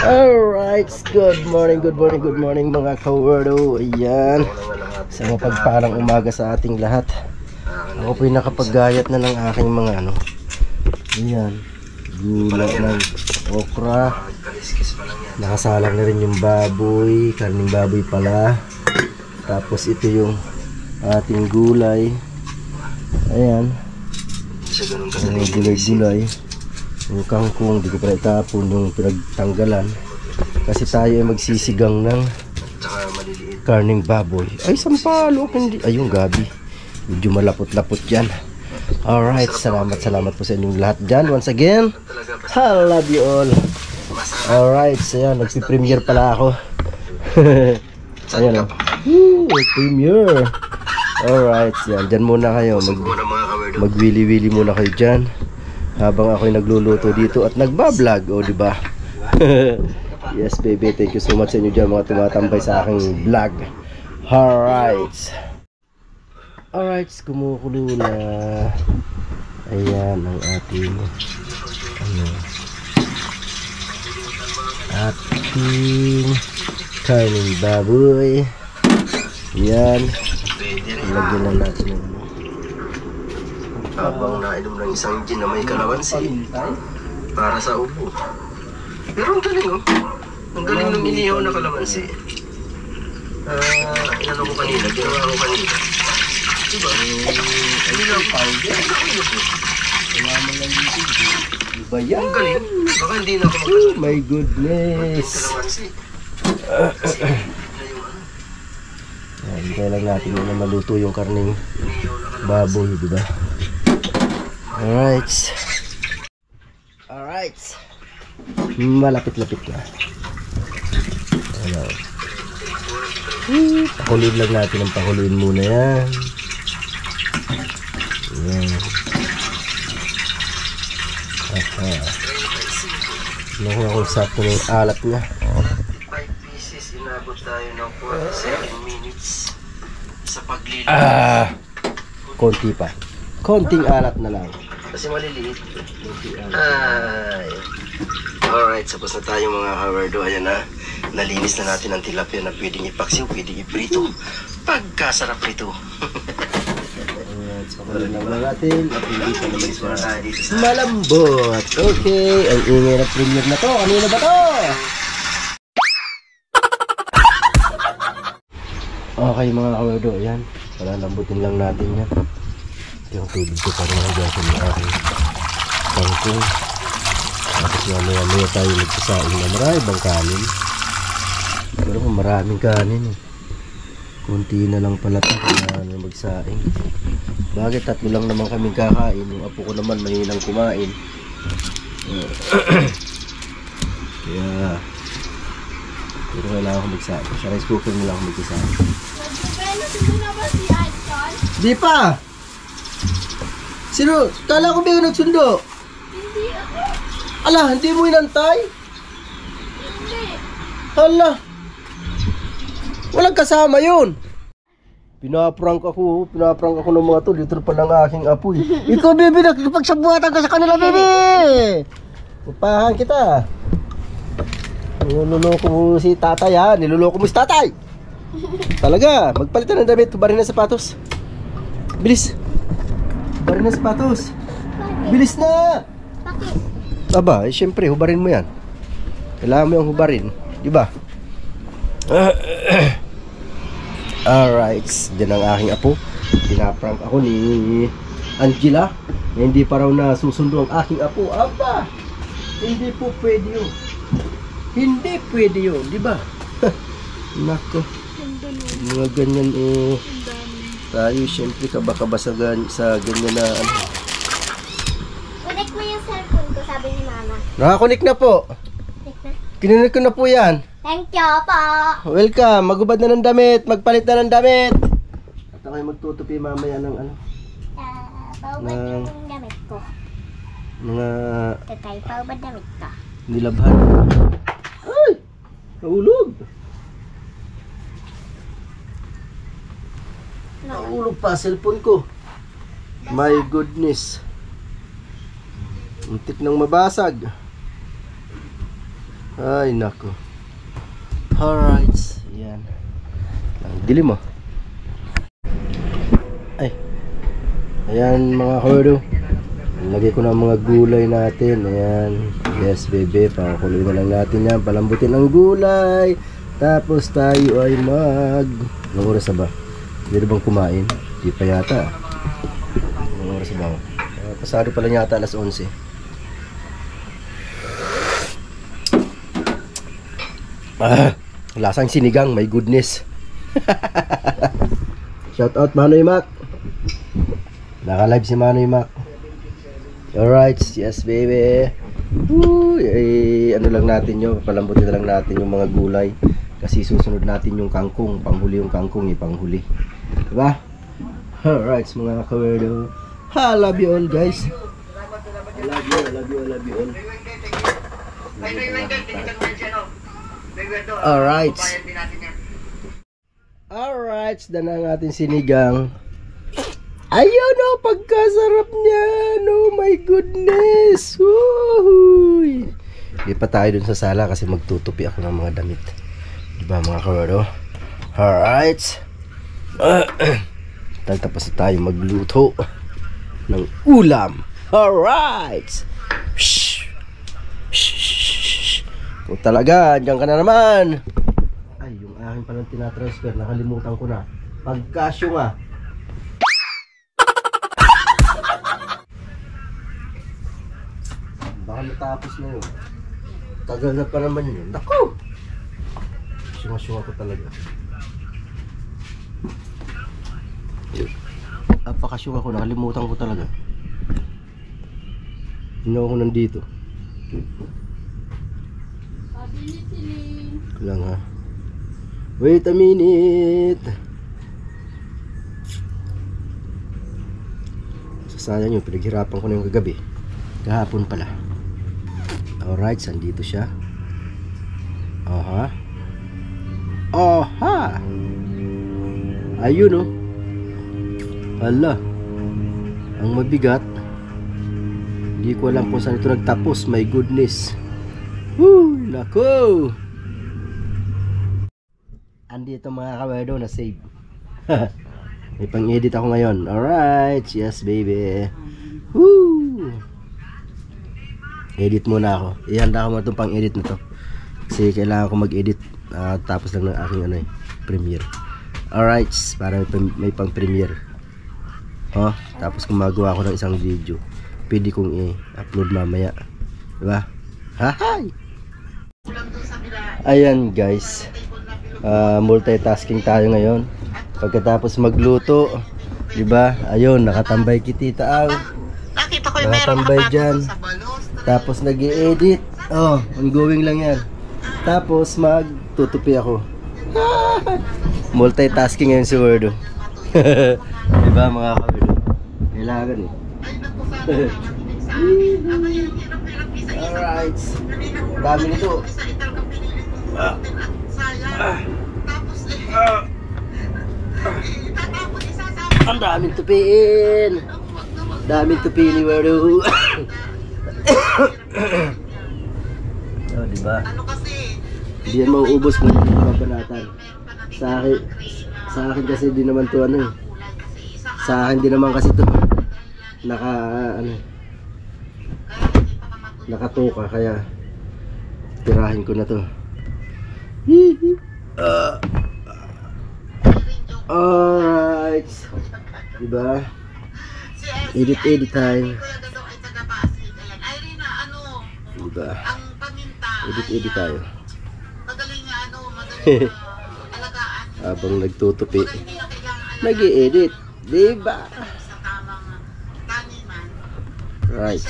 Alright, good morning mga kawordo. Ayan, sa mapagpalang umaga sa ating lahat. Ako po'y nakapaggayat na ng aking mga ayan, gula ng okra. Nakasalang na rin yung baboy, karning baboy pala. Tapos ito yung ating gulay. Ayan, gulay-gulay. Yung kangkong, di ko pa itapon yung pinagtanggalan. Kasi tayo ay magsisigang ng karning baboy. Ay, sampalo. Ay, yung gabi. Medyo malapot-lapot yan. Alright, salamat po sa inyong lahat dyan. Once again, I love you all. Alright, so yan, nagpi-premiere pala ako. Ayan o. Premiere. Alright, yan. Dyan muna kayo. Magwili-wili muna kayo dyan. Habang ako'y nagluluto dito at nagbablog, o diba? Yes baby, thank you so much sa inyo dyan mga tumatambay sa aking vlog. Alright, kumukulo na. Ayan ang ating ating karning baboy. Yan, lagyan na natin ng habang nainom ng isang gin na may kalamansi para sa upo. Pero ang galing ang galing ng inihaw na kalamansi. Inano ko kanina, ginawa ko kanina. Diba? Hindi lang powder. Diba yan? Ang galing. Baka hindi na ako magkakalit. Oh my goodness. Hintay lang natin na maluto yung karning baboy, diba? Alright. Malapit-lapit na. Ayan. Pakuluin lang natin ang pakuluin muna yan. Ayan. Nakuha kong sakto na yung alat niya. 5 pieces, inabot tayo ng 47 minutes sa paglilinis. Konti pa. Konting alat na lang. Kasi maliliit. Alright, tapos na tayo mga kawerdo. Ayan na, nalinis na natin ang tilapia na pwedeng ipaksiw, pwedeng iprito. Pagkasarap nito. Alright, so pala lang natin. At hindi pa naman siya malambot. Okay, ang ingay na premiere na to. Kanina ba to? Okay mga kawerdo, ayan. Palalambutin lang natin yan. Yung tubig ko para magasin ng aking kangkong. Tapos mamaya tayo nagsasaing na maraming kanin. Pero kung maraming kanin kunti na lang pala ito na magsaing. Bakit tatlo lang naman kami kakain? Yung apo ko naman mahinang kumain. Kaya pero kailangan ko magsaing. Sa rice cooker mo lang ako magsasaing. Di pa! Sino? Kala ko ba yung nagsundo? Hindi ako. Ala, hindi mo inantay? Hindi. Hala. Walang kasama yun. Pinaprank ako ng mga to. Dito pa ng aking apoy. Ikaw, baby, nakikipagsabuhatan ka sa kanila, baby. Upahan kita. Niloloko mo si tatay, ha? Niloloko mo si tatay. Talaga, magpalitan ng damit. Hubarin na sapatos. Bilis. Hubarin na sapatos. Bilis na. Bakit? Aba, syempre, hubarin mo yan. Kailangan mo yung hubarin. Diba? Alright. Diyan ang aking apo. Pinaprank ako ni Angela na hindi pa raw na susundo ang aking apo. Aba, hindi po pwede yun. Hindi pwede yun. Diba? Nako. Mga ganyan tayo syempre kaba-kaba sa ganyan na Connect mo yung cellphone ko, sabi ni mama. Nakakonik na po. Connect na? Kinunik ko na po yan. Thank you po. Welcome. Magubad na ng damit. Magpalit na ng damit. At ako'y magtutupi mamaya ng Paubad yung damit ko. Mga Tatay, paubad damit ko. nilabhan. Ay! Nahulog. Nahulog pa cellphone ko. My goodness. Muntik nang mabasag. Ay, nako. Alright. Ayan. Ang dilim mo. Ay. Ayan mga kawerdo. Lagay ko na ang mga gulay natin. Ayan. Yes, bebe. Pakakuloy na lang natin yan. Palambutin ang gulay. Tapos tayo ay Anong oras na ba? Hindi bang kumain? Hindi pa yata. Anong oras na ba? Pasado pa lang yata alas 11. Lasang sinigang, my goodness. Shout out Manoy Mac. Naka-live si Manoy Mac. Alright, yes baby. Woo, ano lang natin yun, palambutin na lang natin yung mga gulay. Kasi susunod natin yung kangkong, panghuli yung kangkong, panghuli. Diba? Alright, mga kawerdo. I love you all guys. I love you all. Alright. Alright, dan ang ating sinigang. Ayun o, pagkasarap niyan. Oh my goodness. Woohoo. Hindi pa tayo dun sa sala kasi magtutupi ako ng mga damit. Diba mga kawerdo? Alright. Tapos na tayo magluto ng ulam. Alright. Kung talaga, andyan ka na naman. Ay, yung aking palang tinatransfer, nakalimutan ko na. Pagkasyo nga. Baka matapos na yun. Tagal na pa naman yun. Naku! Syunga-syunga ko talaga. Apakasyunga ko, nakalimutan ko talaga. Hindi ako nandito. Lang ha. Wait a minute. Sayang yun, pinaghirapan ko na yung kagabi. Kahapon pala. Alright, sandito siya. Aha. Aha. Ayun oh. Hala. Ang mabigat. Hindi ko alam kung saan ito nagtapos. My goodness. Woo! Nako! Andito mga kawerdo na save. May pang-edit ako ngayon. Alright, yes baby. Woo! Edit muna ako. Ihanda ko muna itong pang-edit na to. Kasi kailangan ko mag-edit. Tapos lang ng aking premiere. Alright, para may pang-premiere. Tapos kung magawa ko ng isang video, pwede kong i-upload mamaya. Diba? Hahay! Ayan guys, multitasking tayo ngayon. Pagkatapos magluto, diba? Ayun, nakatambay kitita ang nakatambay dyan. Tapos nag-i-edit. Ongoing lang yan. Tapos magtutupi ako. Multitasking ngayon si Wordo. Diba mga kawerdo? Kailangan Alright. Dami nito. Ang daming tupiin. Daming tupiin ni Wordo. Diba? Hindi yan mauubos kung hindi mabanatan. Sa akin kasi di naman to sa akin di naman kasi to nakatuka, kaya tirahin ko na to. Alright, diba? Edit time, diba? Edit tayo. Habang nagtutupi, nag-i-edit, diba? Right.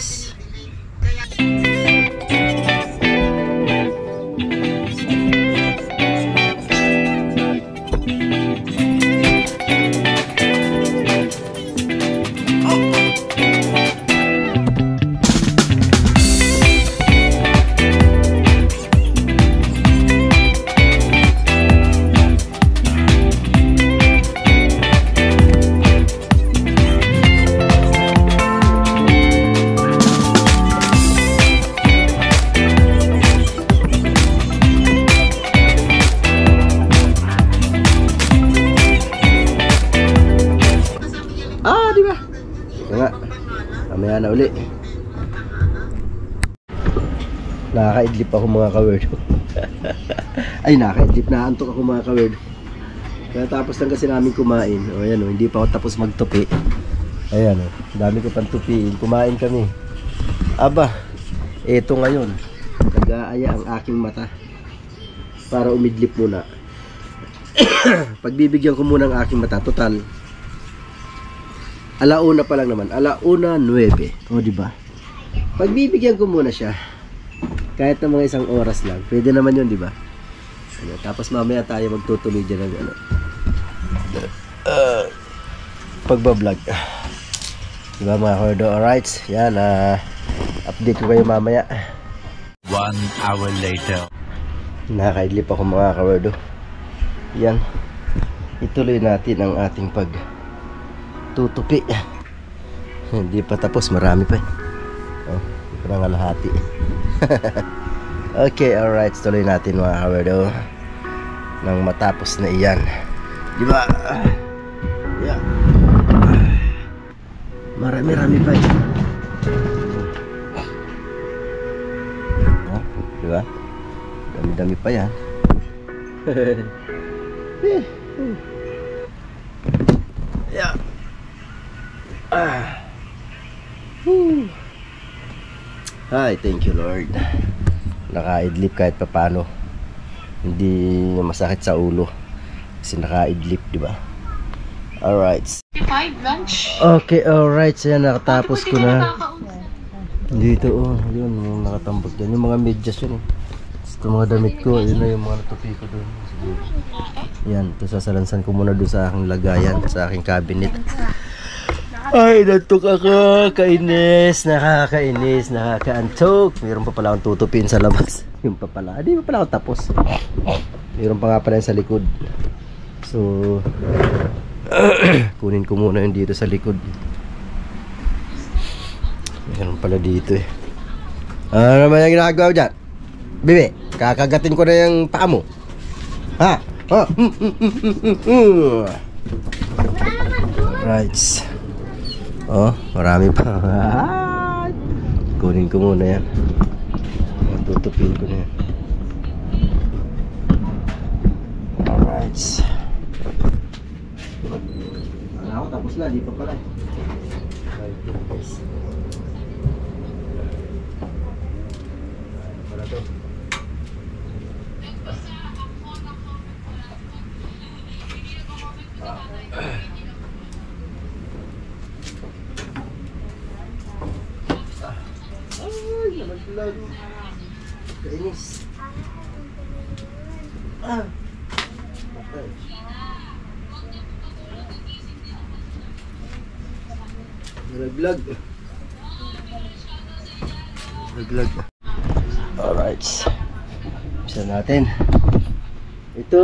mamaya na uli. Nakaka-idlip ako mga ka-word. Ay, nakaka-idlip. Naantok ako mga ka-word. Kaya tapos lang kasi namin kumain. O ayan o, hindi pa ako tapos magtupi. Ayan o, dami ko pang tupiin. Kumain kami. Aba, eto ngayon. Nag-aaya ang aking mata para umidlip muna. Pagbibigyan ko muna ang aking mata. Total, alauna pa lang naman. Alauna 9. O diba? Pagbibigyan ko muna siya. Kahit na mga isang oras lang. Pwede naman yun, diba? Ano, tapos mamaya tayo magtutuloy dyan ng ano. Pagbablog. Diba mga kordo? Alright. Yan. Update ko kayo mamaya. 1 hour later. Nakakaidlip ako mga kordo. Yan. Ituloy natin ang ating pagtutupi. Hindi pa tapos. Marami pa. Oh, parang alahati. Okay, alright. Tuloy natin mga kordo. Nang matapos na iyan. Diba? Yeah. Marami-rami pa yan. Oh, diba? Dami-dami pa yan. Yeah. Hi, thank you Lord. Nakaidlip kahit papano. Hindi masakit sa ulo. Kasi nakaidlip, di ba? Alright. Okay, alright. So yan, nakatapos ko na. Dito, oh. Yun, nakatambot dyan. Yung mga medyas yun, oh. Ito mga damit ko. Yun na yung mga natupi ko doon. Yan, ito sasalansan ko muna doon sa aking lagayan. Sa aking cabinet. Ay, natuk ako. Kainis. Nakakainis. Nakakaantok. Mayroon pa pala akong tutupin sa labas. Yung pa pala. Hindi pa pala ako tapos. Mayroon pa nga pala yung sa likod. So, kunin ko muna yung dito sa likod. Mayroon pala dito eh. Ano naman yung ginagawa mo dyan? Bibi, kakagatin ko na yung paa mo. Ha? Ha? Right. Oh, marami pa. Kunin ko muna yan. Tutupin ko na yan. Alright. Ako tapos na, di pa pala. Para to. Ay, nalaglag. Kainis. Okay. Nalaglag. Nalaglag. Alright. Bisa natin. Ito.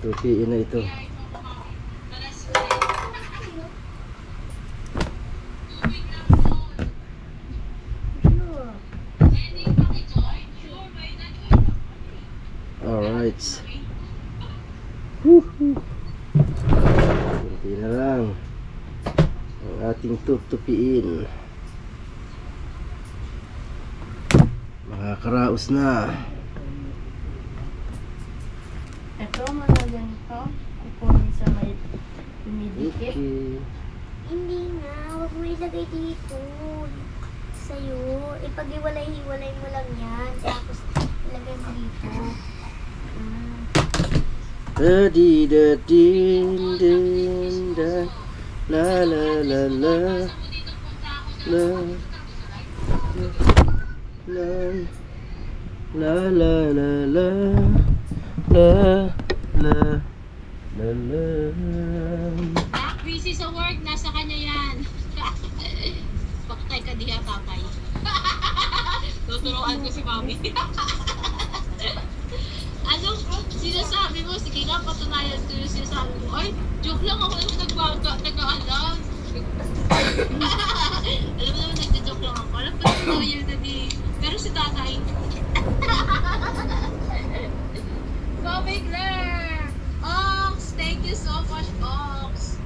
Tupiin na ito. Alright. Kunti na lang ang ating tutupiin. Makakaraos na. Ito, mga ganito. Kukunin sa may dumidikit. Okay. Hindi nga, huwag mo ilagay dito. Sa'yo. Ipag-iwalay-hiwalay mo lang yan. Tapos ilagay mo dito. Da di da din din da la la la la la la la la la la la la la la. Busy sa work, nasa kanya yan. Paktay ka diha, tatay. Tuturuan ko si mami. Anong sinasabi mo? Sige nga, patunayan ko yung sinasabi mo. Ay, joke lang ako yung nag-aalam. Alam mo naman, nagja-joke lang ako. Alam pa rin yun na di. Pero si tatay. Go, Bigler! Ox, thank you so much, Ox.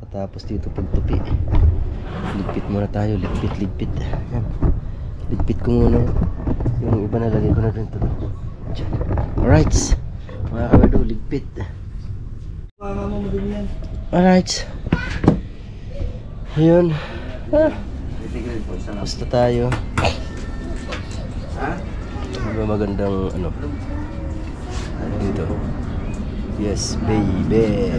Tapos dito pagtupi. Ligpit muna tayo, ligpit. Yan. Ligpit ko muna. Yung iba nalagay ko na rin ito. Alright. Mga kawardo, ligpit. Alright. Ayun. Basta tayo. Diba magandang ano dito. Yes baby.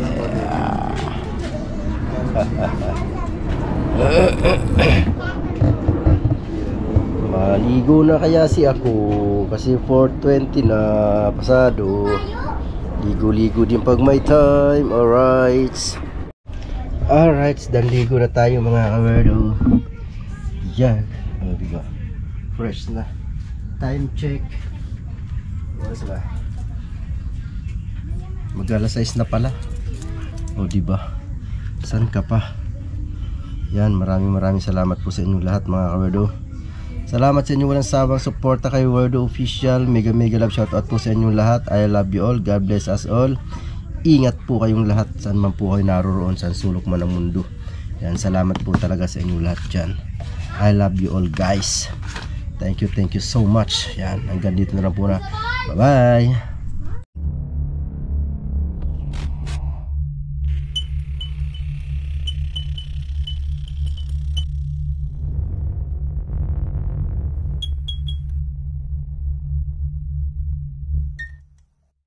Maligo na kaya si ako kasi 4:20 na pasado. Ligo-ligo din pag may time. Alright, dan ligo na tayo mga kawerdo. Yan. O diba? Fresh na. Time check. Oras ba? Mag-alas 6 na pala. O diba? San ka pa? Yan, maraming salamat po sa inyong lahat mga kawerdo. Salamat sa inyong walang sawang suporta kay Werdo Official. Mega love shoutout po sa inyong lahat. I love you all. God bless us all. Ingat po kayong lahat saan man po kayo naroroon, saan sulok man ng mundo. Yan, salamat po talaga sa inyong lahat dyan. I love you all guys. Thank you so much. Yan, hanggang dito na lang po na. Bye bye.